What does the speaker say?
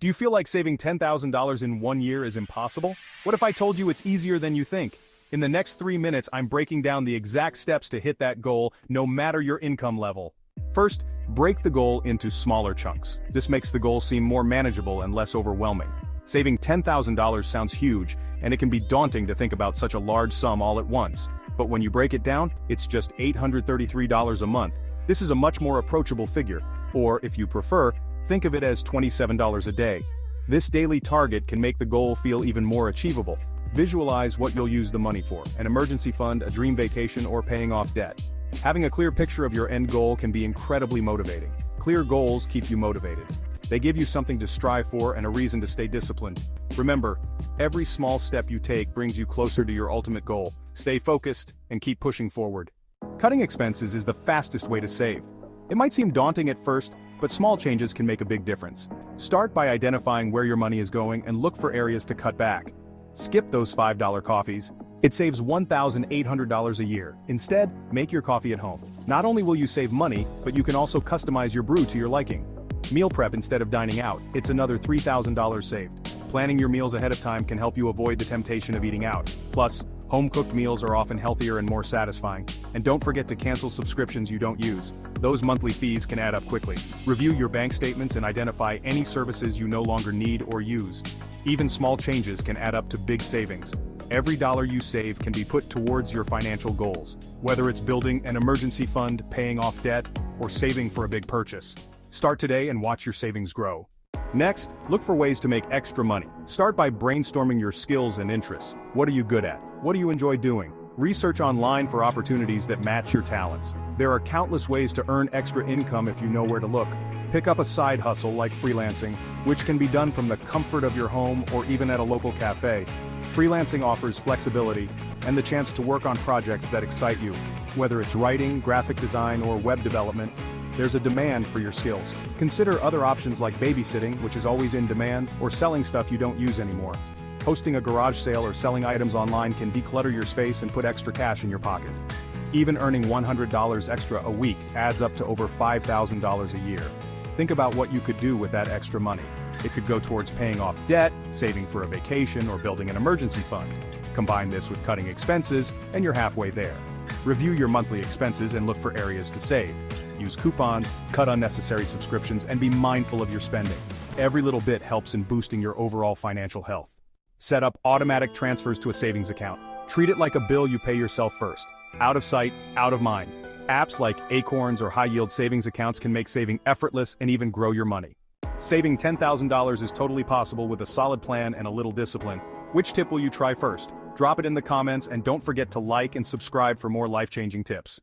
Do you feel like saving $10,000 in 1 year is impossible? What if I told you it's easier than you think? In the next 3 minutes, I'm breaking down the exact steps to hit that goal, no matter your income level. First, break the goal into smaller chunks. This makes the goal seem more manageable and less overwhelming. Saving $10,000 sounds huge, and it can be daunting to think about such a large sum all at once. But when you break it down, it's just $833 a month. This is a much more approachable figure. Or, if you prefer, think of it as $27 a day. This daily target can make the goal feel even more achievable. Visualize what you'll use the money for: an emergency fund, a dream vacation, or paying off debt. Having a clear picture of your end goal can be incredibly motivating. Clear goals keep you motivated. They give you something to strive for and a reason to stay disciplined. Remember, every small step you take brings you closer to your ultimate goal. Stay focused and keep pushing forward. Cutting expenses is the fastest way to save. It might seem daunting at first, but small changes can make a big difference. Start by identifying where your money is going and look for areas to cut back. Skip those $5 coffees. It saves $1,800 a year. Instead, make your coffee at home. Not only will you save money, but you can also customize your brew to your liking. Meal prep instead of dining out. It's another $3,000 saved. Planning your meals ahead of time can help you avoid the temptation of eating out. Plus, home-cooked meals are often healthier and more satisfying. And don't forget to cancel subscriptions you don't use. Those monthly fees can add up quickly. Review your bank statements and identify any services you no longer need or use. Even small changes can add up to big savings. Every dollar you save can be put towards your financial goals, whether it's building an emergency fund, paying off debt, or saving for a big purchase. Start today and watch your savings grow. Next, look for ways to make extra money. Start by brainstorming your skills and interests. What are you good at? What do you enjoy doing? Research online for opportunities that match your talents. There are countless ways to earn extra income if you know where to look. Pick up a side hustle like freelancing, which can be done from the comfort of your home or even at a local cafe. Freelancing offers flexibility and the chance to work on projects that excite you. Whether it's writing, graphic design, or web development, there's a demand for your skills. Consider other options like babysitting, which is always in demand, or selling stuff you don't use anymore. Hosting a garage sale or selling items online can declutter your space and put extra cash in your pocket. Even earning $100 extra a week adds up to over $5,000 a year. Think about what you could do with that extra money. It could go towards paying off debt, saving for a vacation, or building an emergency fund. Combine this with cutting expenses, and you're halfway there. Review your monthly expenses and look for areas to save. Use coupons, cut unnecessary subscriptions, and be mindful of your spending. Every little bit helps in boosting your overall financial health. Set up automatic transfers to a savings account. Treat it like a bill you pay yourself first. Out of sight, out of mind. Apps like Acorns or high-yield savings accounts can make saving effortless and even grow your money. Saving $10,000 is totally possible with a solid plan and a little discipline. Which tip will you try first? Drop it in the comments and don't forget to like and subscribe for more life-changing tips.